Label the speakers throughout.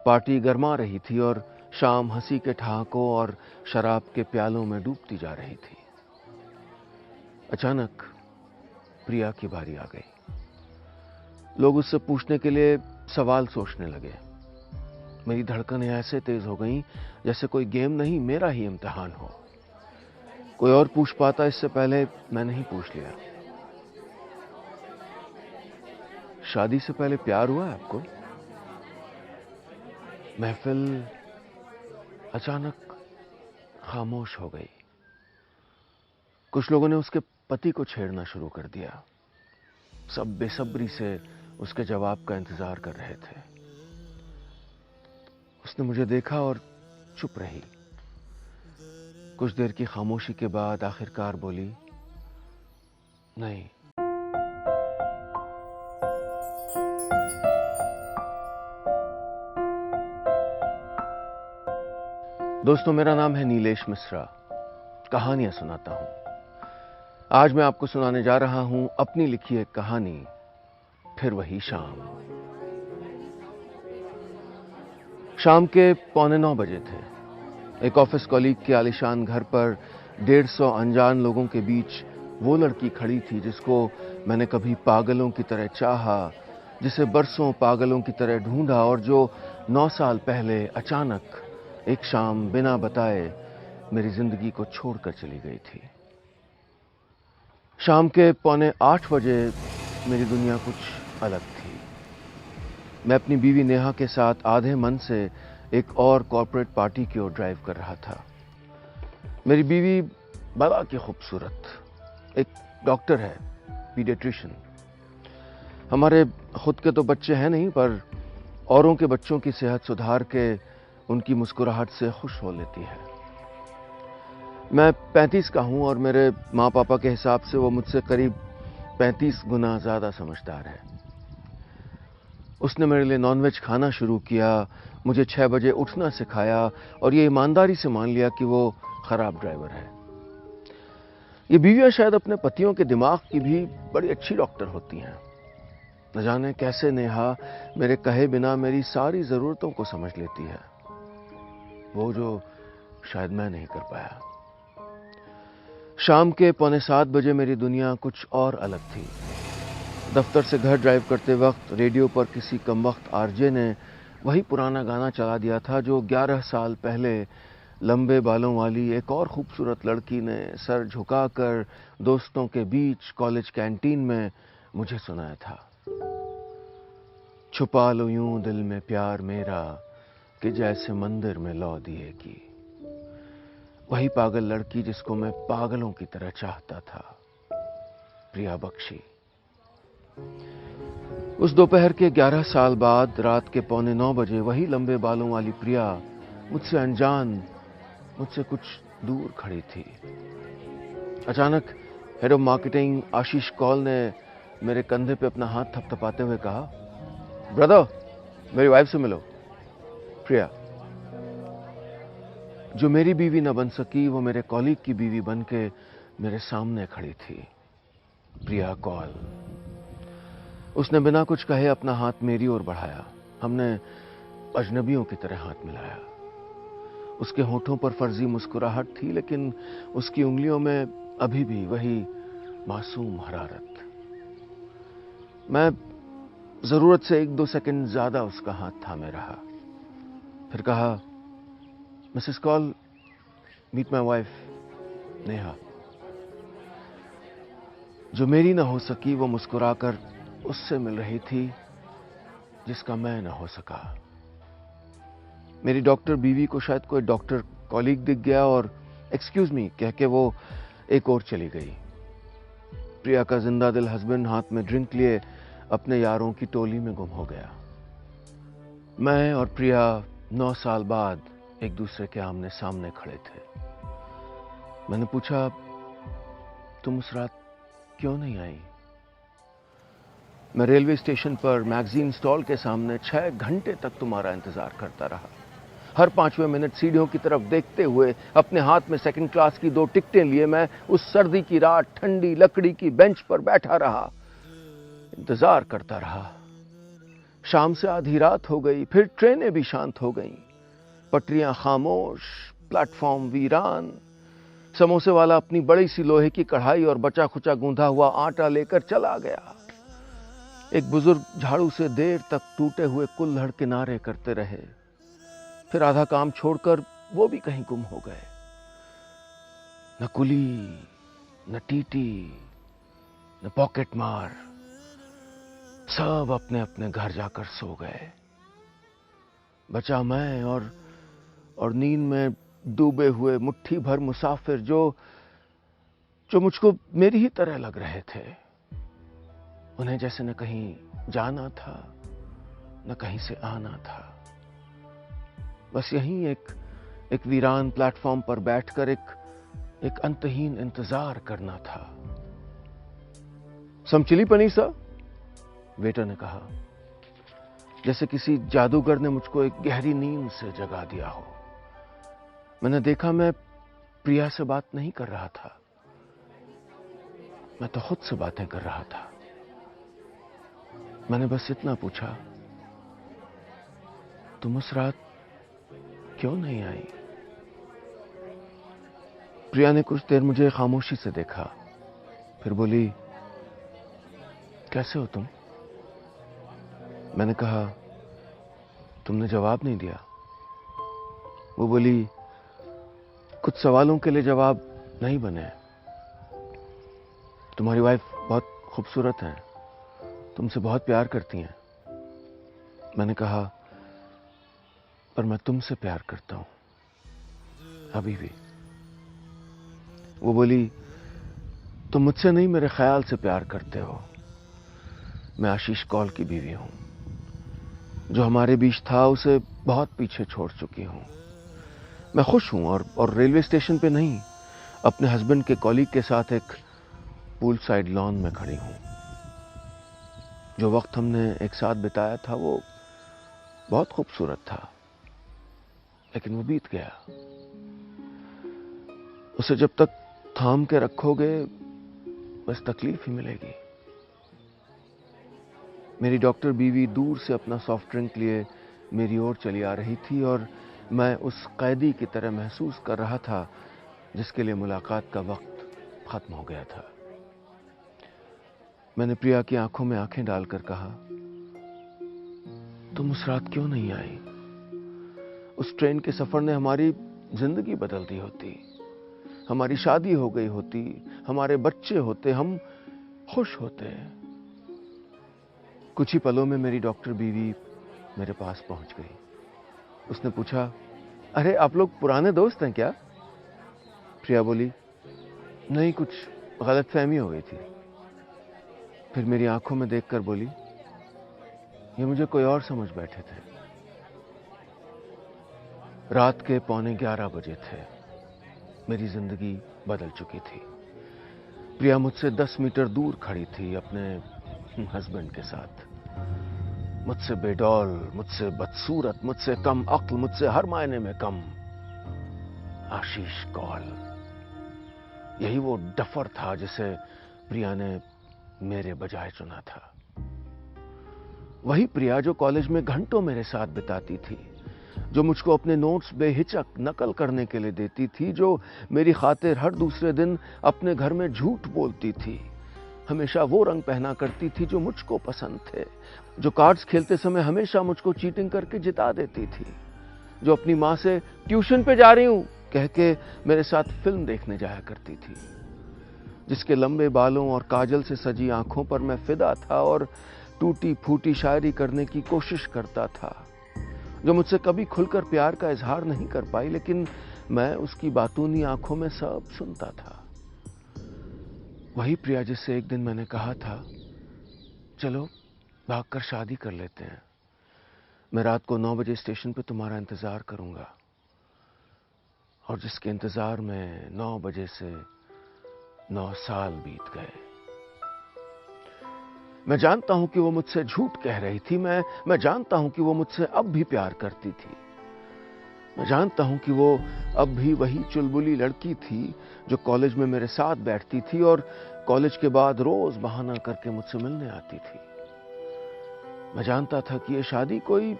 Speaker 1: Party गर्मा रही थी और शाम हंसी के ठहाकों और शराब के प्यालों में डूबती जा रही थी। अचानक प्रिया की बारी आ गई। लोग उससे पूछने के लिए सवाल सोचने लगे। मेरी धड़कनें ऐसे तेज हो गईं जैसे कोई गेम नहीं, मेरा ही इम्तिहान हो। कोई और पूछ पाता इससे पहले मैंने ही पूछ लिया। शादी से पहले प्यार हुआ है आपको? महफिल अचानक खामोश हो गई। कुछ लोगों ने उसके पति को छेड़ना शुरू कर दिया। सब बेसब्री से उसके जवाब का इंतजार कर रहे थे। उसने मुझे देखा और चुप रही। कुछ देर की खामोशी के बाद आखिरकार बोली, नहीं। दोस्तों, मेरा नाम है नीलेश मिश्रा। कहानियां सुनाता हूं। आज मैं आपको सुनाने जा रहा हूं अपनी लिखी एक कहानी, फिर वही शाम। शाम के 8:45 बजे थे। एक ऑफिस कॉलीग के आलीशान घर पर 150 अनजान लोगों के बीच वो लड़की खड़ी थी जिसको मैंने कभी पागलों की तरह चाहा, जिसे बरसों पागलों की तरह ढूंढा और जो 9 साल पहले अचानक एक शाम बिना बताए मेरी जिंदगी को छोड़कर चली गई थी। शाम के 7:45 बजे मेरी दुनिया कुछ अलग थी। मैं अपनी बीवी नेहा के साथ आधे मन से एक और कॉर्पोरेट पार्टी की ओर ड्राइव कर रहा था। मेरी बीवी बड़ा की खूबसूरत, एक डॉक्टर है, पीडियाट्रिशियन। हमारे खुद के तो बच्चे हैं नहीं, पर औरों के बच्चों की सेहत सुधार के उनकी मुस्कुराहट से खुश हो लेती है। मैं 35 का हूं और मेरे माँ पापा के हिसाब से वो मुझसे करीब 35 गुना ज्यादा समझदार है। उसने मेरे लिए नॉनवेज खाना शुरू किया, मुझे 6 बजे उठना सिखाया और ये ईमानदारी से मान लिया कि वो खराब ड्राइवर है। ये बीवियां शायद अपने पतियों के दिमाग की भी बड़ी अच्छी डॉक्टर होती हैं। न जाने कैसे नेहा मेरे कहे बिना मेरी सारी जरूरतों को समझ लेती है, वो जो शायद मैं नहीं कर पाया। शाम के 6:45 बजे मेरी दुनिया कुछ और अलग थी। दफ्तर से घर ड्राइव करते वक्त रेडियो पर किसी कमबख्त आरजे ने वही पुराना गाना चला दिया था जो 11 साल पहले लंबे बालों वाली एक और खूबसूरत लड़की ने सर झुकाकर दोस्तों के बीच कॉलेज कैंटीन में मुझे सुनाया था। छुपा लो यूं दिल में प्यार मेरा कि जैसे मंदिर में लौ दिए की। वही पागल लड़की जिसको मैं पागलों की तरह चाहता था, प्रिया बख्शी। उस दोपहर के 11 साल बाद रात के 8:45 बजे वही लंबे बालों वाली प्रिया मुझसे अनजान, मुझसे कुछ दूर खड़ी थी। अचानक हेड ऑफ मार्केटिंग आशीष कौल ने मेरे कंधे पे अपना हाथ थपथपाते हुए कहा, ब्रदर, मेरी वाइफ से मिलो, प्रिया। जो मेरी बीवी न बन सकी वो मेरे कॉलीग की बीवी बन के मेरे सामने खड़ी थी, प्रिया कौल। उसने बिना कुछ कहे अपना हाथ मेरी ओर बढ़ाया। हमने अजनबियों की तरह हाथ मिलाया। उसके होठों पर फर्जी मुस्कुराहट थी, लेकिन उसकी उंगलियों में अभी भी वही मासूम हरारत। मैं जरूरत से 1-2 सेकंड ज्यादा उसका हाथ थामे रहा, फिर कहा, Mrs Kaul, meet my wife Neha. जो मेरी ना हो सकी वो मुस्कुराकर उससे मिल रही थी जिसका मैं ना हो सका। मेरी डॉक्टर बीवी को शायद कोई डॉक्टर कॉलीग दिख गया और एक्सक्यूज मी कह के वो एक और चली गई। प्रिया का जिंदा दिल हस्बैंड हाथ में ड्रिंक लिए अपने यारों की टोली में गुम हो गया। मैं और प्रिया 9 साल बाद एक दूसरे के आमने सामने खड़े थे। मैंने पूछा, तुम उस रात क्यों नहीं आई? मैं रेलवे स्टेशन पर मैगजीन स्टॉल के सामने 6 घंटे तक तुम्हारा इंतजार करता रहा। हर 5वें मिनट सीढ़ियों की तरफ देखते हुए अपने हाथ में सेकंड क्लास की 2 टिकटें लिए मैं उस सर्दी की रात ठंडी लकड़ी की बेंच पर बैठा रहा, इंतजार करता रहा। शाम से आधी रात हो गई, फिर ट्रेनें भी शांत हो गईं, पटरियां खामोश, प्लेटफॉर्म वीरान। समोसे वाला अपनी बड़ी सी लोहे की कढ़ाई और बचा खुचा गूंधा हुआ आटा लेकर चला गया। एक बुजुर्ग झाड़ू से देर तक टूटे हुए कुल्हड़ किनारे करते रहे, फिर आधा काम छोड़कर वो भी कहीं गुम हो गए। न कुली, न टीटी, न पॉकेट मार, सब अपने अपने घर जाकर सो गए। बचा मैं और नींद में डूबे हुए मुट्ठी भर मुसाफिर जो मुझको मेरी ही तरह लग रहे थे। उन्हें जैसे न कहीं जाना था, न कहीं से आना था। बस यहीं एक वीरान प्लेटफॉर्म पर बैठकर एक अंतहीन इंतजार करना था। सम चिली पनीर सर, वेटर ने कहा, जैसे किसी जादूगर ने मुझको एक गहरी नींद से जगा दिया हो। मैंने देखा मैं प्रिया से बात नहीं कर रहा था, मैं तो खुद से बातें कर रहा था। मैंने बस इतना पूछा, तुम उस रात क्यों नहीं आई? प्रिया ने कुछ देर मुझे खामोशी से देखा, फिर बोली, कैसे हो तुम? मैंने कहा, तुमने जवाब नहीं दिया। वो बोली, कुछ सवालों के लिए जवाब नहीं बने। तुम्हारी वाइफ बहुत खूबसूरत है, तुमसे बहुत प्यार करती हैं। मैंने कहा, पर मैं तुमसे प्यार करता हूं, अभी भी। वो बोली, तुम मुझसे नहीं मेरे ख्याल से प्यार करते हो। मैं आशीष कौल की बीवी हूं। जो हमारे बीच था उसे बहुत पीछे छोड़ चुकी हूं। मैं खुश हूं और रेलवे स्टेशन पे नहीं, अपने हस्बैंड के कॉलीग के साथ एक पूल साइड लॉन में खड़ी हूं। जो वक्त हमने एक साथ बिताया था वो बहुत खूबसूरत था, लेकिन वो बीत गया। उसे जब तक थाम के रखोगे बस तकलीफ ही मिलेगी। मेरी डॉक्टर बीवी दूर से अपना सॉफ्ट ड्रिंक लिए मेरी ओर चली आ रही थी और मैं उस कैदी की तरह महसूस कर रहा था जिसके लिए मुलाकात का वक्त खत्म हो गया था। मैंने प्रिया की आंखों में आंखें डालकर कहा, तुम उस रात क्यों नहीं आई? उस ट्रेन के सफर ने हमारी जिंदगी बदल दी होती, हमारी शादी हो गई होती, हमारे बच्चे होते, हम खुश होते। कुछ ही पलों में मेरी डॉक्टर बीवी मेरे पास पहुंच गई। उसने पूछा, अरे आप लोग पुराने दोस्त हैं क्या? प्रिया बोली, नहीं, कुछ गलतफहमी हो गई थी। फिर मेरी आंखों में देखकर बोली, ये मुझे कोई और समझ बैठे थे। रात के 11:15 बजे थे। मेरी जिंदगी बदल चुकी थी। प्रिया मुझसे 10 मीटर दूर खड़ी थी अपने हस्बैंड के साथ। मुझसे बेडौल, मुझसे बदसूरत, मुझसे कम अक्ल, मुझसे हर मायने में कम। आशीष कौल, यही वो डफर था जिसे प्रिया ने मेरे बजाय चुना था। वही प्रिया जो कॉलेज में घंटों मेरे साथ बिताती थी, जो मुझको अपने नोट्स बेहिचक नकल करने के लिए देती थी, जो मेरी खातिर हर दूसरे दिन अपने घर में झूठ बोलती थी, हमेशा वो रंग पहना करती थी जो मुझको पसंद थे, जो कार्ड्स खेलते समय हमेशा मुझको चीटिंग करके जिता देती थी, जो अपनी मां से ट्यूशन पे जा रही हूं कह के मेरे साथ फिल्म देखने जाया करती थी, जिसके लंबे बालों और काजल से सजी आंखों पर मैं फिदा था और टूटी फूटी शायरी करने की कोशिश करता था, जो मुझसे कभी खुलकर प्यार का इजहार नहीं कर पाई, लेकिन मैं उसकी बातूनी आंखों में सब सुनता था। वही प्रिया जिससे एक दिन मैंने कहा था, चलो भागकर शादी कर लेते हैं, मैं रात को 9 बजे स्टेशन पे तुम्हारा इंतजार करूंगा। और जिसके इंतजार में 9 बजे से 9 साल बीत गए। मैं जानता हूं कि वो मुझसे झूठ कह रही थी, मैं जानता हूं कि वो मुझसे अब भी प्यार करती थी। मैं जानता हूं कि वो अब भी वही चुलबुली लड़की थी जो कॉलेज में मेरे साथ बैठती थी और कॉलेज के बाद रोज बहाना करके मुझसे मिलने आती थी। मैं जानता था कि यह शादी कोई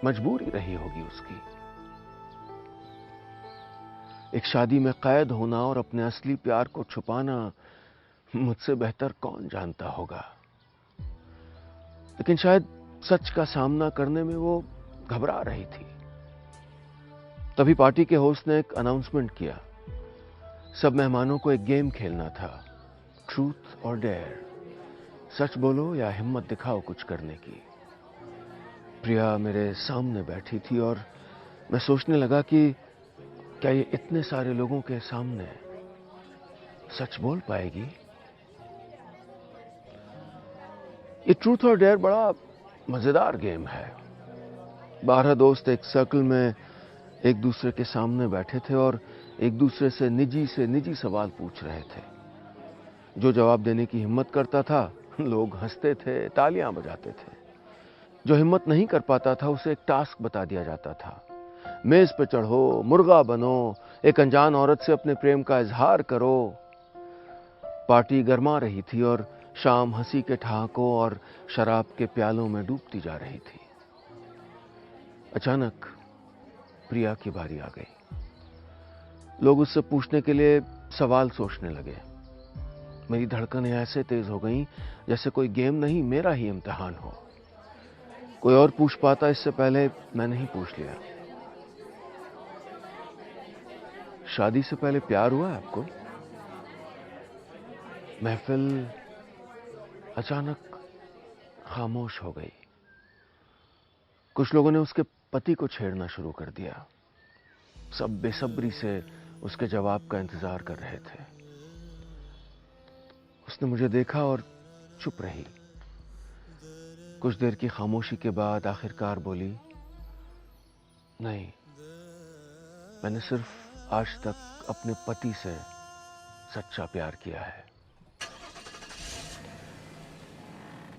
Speaker 1: मजबूरी रही होगी उसकी। एक शादी में कैद होना और अपने असली प्यार को छुपाना मुझसे बेहतर कौन जानता होगा। लेकिन शायद सच का सामना करने में वो घबरा रही थी। तभी पार्टी के होस्ट ने एक अनाउंसमेंट किया। सब मेहमानों को एक गेम खेलना था, ट्रूथ और डेयर। सच बोलो या हिम्मत दिखाओ कुछ करने की। प्रिया मेरे सामने बैठी थी और मैं सोचने लगा कि क्या ये इतने सारे लोगों के सामने सच बोल पाएगी। ये ट्रूथ और डेयर बड़ा मजेदार गेम है। 12 दोस्त एक सर्कल में एक दूसरे के सामने बैठे थे और एक दूसरे से निजी सवाल पूछ रहे थे। जो जवाब देने की हिम्मत करता था, लोग हंसते थे, तालियां बजाते थे। जो हिम्मत नहीं कर पाता था, उसे एक टास्क बता दिया जाता था। मेज पे चढ़ो, मुर्गा बनो, एक अनजान औरत से अपने प्रेम का इजहार करो। पार्टी गर्मा रही थी और शाम हंसी के ठहाकों और शराब के प्यालों में डूबती जा रही थी। अचानक प्रिया की बारी आ गई। लोग उससे पूछने के लिए सवाल सोचने लगे। मेरी धड़कनें ऐसे तेज हो गईं जैसे कोई गेम नहीं, मेरा ही इम्तिहान हो। कोई और पूछ पाता इससे पहले मैंने ही पूछ लिया। शादी से पहले प्यार हुआ है आपको? महफिल अचानक खामोश हो गई। कुछ लोगों ने उसके पति को छेड़ना शुरू कर दिया। सब बेसब्री से उसके जवाब का इंतजार कर रहे थे। उसने मुझे देखा और चुप रही। कुछ देर की खामोशी के बाद आखिरकार बोली, नहीं, मैंने सिर्फ आज तक अपने पति से सच्चा प्यार किया है।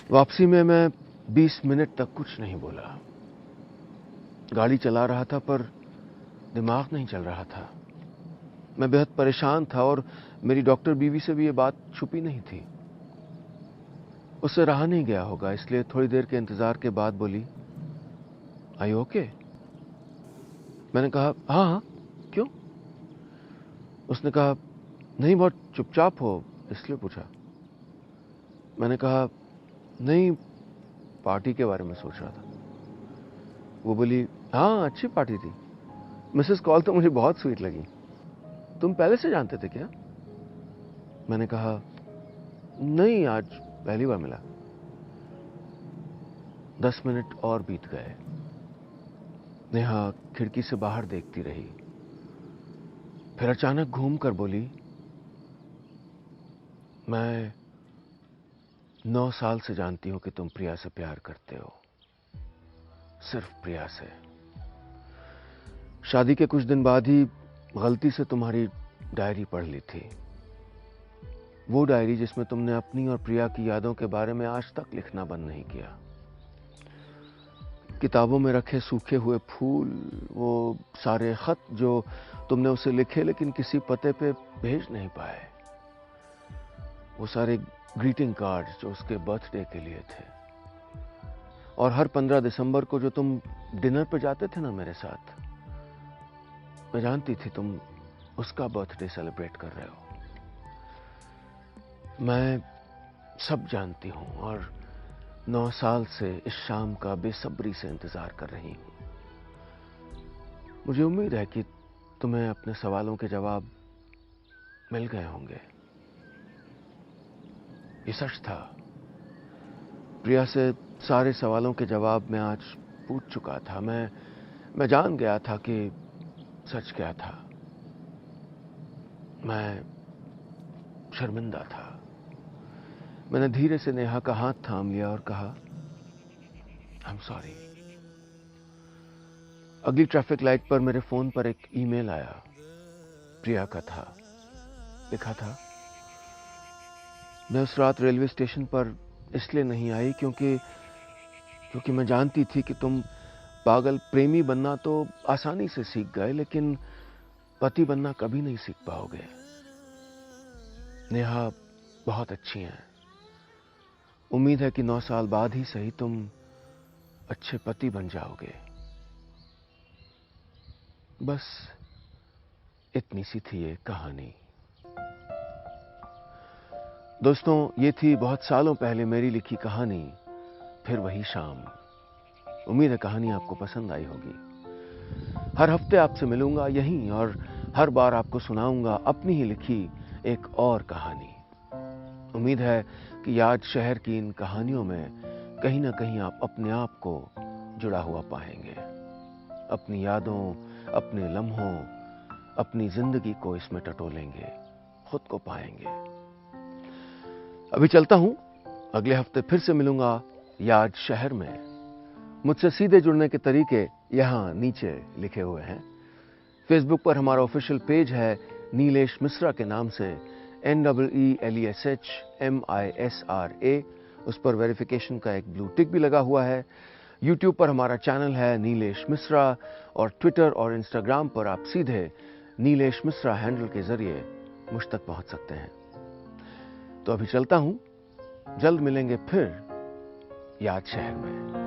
Speaker 1: वापसी में मैं 20 मिनट तक कुछ नहीं बोला। गाड़ी चला रहा था पर दिमाग नहीं चल रहा था। मैं बेहद परेशान था और मेरी डॉक्टर बीवी से भी ये बात छुपी नहीं थी। उससे रहा नहीं गया होगा, इसलिए थोड़ी देर के इंतजार के बाद बोली, आर यू ओके? मैंने कहा, हाँ हाँ, क्यों? उसने कहा, नहीं, बहुत चुपचाप हो, इसलिए पूछा। मैंने कहा, नहीं, पार्टी के बारे में सोच रहा था। वो बोली, हाँ, अच्छी पार्टी थी। मिसेस कॉल तो मुझे बहुत स्वीट लगी। तुम पहले से जानते थे क्या? मैंने कहा, नहीं, आज पहली बार मिला। 10 मिनट और बीत गए। नेहा खिड़की से बाहर देखती रही। फिर अचानक घूमकर बोली, मैं 9 साल से जानती हूं कि तुम प्रिया से प्यार करते हो, सिर्फ प्रिया से। शादी के कुछ दिन बाद ही गलती से तुम्हारी डायरी पढ़ ली थी। वो डायरी जिसमें तुमने अपनी और प्रिया की यादों के बारे में आज तक लिखना बंद नहीं किया। किताबों में रखे सूखे हुए फूल, वो सारे खत जो तुमने उसे लिखे लेकिन किसी पते पे भेज नहीं पाए, वो सारे ग्रीटिंग कार्ड्स जो उसके बर्थडे के लिए थे, और हर 15 दिसंबर को जो तुम डिनर पे जाते थे ना मेरे साथ, मैं जानती थी तुम उसका बर्थडे सेलिब्रेट कर रहे हो। मैं सब जानती हूं और 9 साल से इस शाम का बेसब्री से इंतजार कर रही हूं। मुझे उम्मीद है कि तुम्हें अपने सवालों के जवाब मिल गए होंगे। ये सच था। प्रिया से सारे सवालों के जवाब मैं आज पूछ चुका था। मैं जान गया था कि सच क्या था। मैं शर्मिंदा था। मैंने धीरे से नेहा का हाथ थाम लिया और कहा, आई एम सॉरी। अगली ट्रैफिक लाइट पर मेरे फोन पर एक ईमेल आया। प्रिया का था। लिखा था, मैं उस रात रेलवे स्टेशन पर इसलिए नहीं आई क्योंकि मैं जानती थी कि तुम पागल प्रेमी बनना तो आसानी से सीख गए, लेकिन पति बनना कभी नहीं सीख पाओगे। नेहा बहुत अच्छी हैं। उम्मीद है कि 9 साल बाद ही सही तुम अच्छे पति बन जाओगे। बस इतनी सी थी ये कहानी। दोस्तों, ये थी बहुत सालों पहले मेरी लिखी कहानी फिर वही शाम। उम्मीद है कहानी आपको पसंद आई होगी। हर हफ्ते आपसे मिलूंगा यहीं और हर बार आपको सुनाऊंगा अपनी ही लिखी एक और कहानी। उम्मीद है कि आज शहर की इन कहानियों में कहीं ना कहीं आप अपने आप को जुड़ा हुआ पाएंगे। अपनी यादों, अपने लम्हों, अपनी जिंदगी को इसमें टटोलेंगे, खुद को पाएंगे। अभी चलता हूं, अगले हफ्ते फिर से मिलूंगा याद शहर में। मुझसे सीधे जुड़ने के तरीके यहां नीचे लिखे हुए हैं। फेसबुक पर हमारा ऑफिशियल पेज है नीलेश मिश्रा के नाम से, NEELESHMISRA। उस पर वेरिफिकेशन का एक ब्लू टिक भी लगा हुआ है। यूट्यूब पर हमारा चैनल है नीलेश मिश्रा और ट्विटर और इंस्टाग्राम पर आप सीधे नीलेश मिश्रा हैंडल के जरिए मुझ तक पहुंच सकते हैं। तो अभी चलता हूं, जल्द मिलेंगे फिर याद शहर में।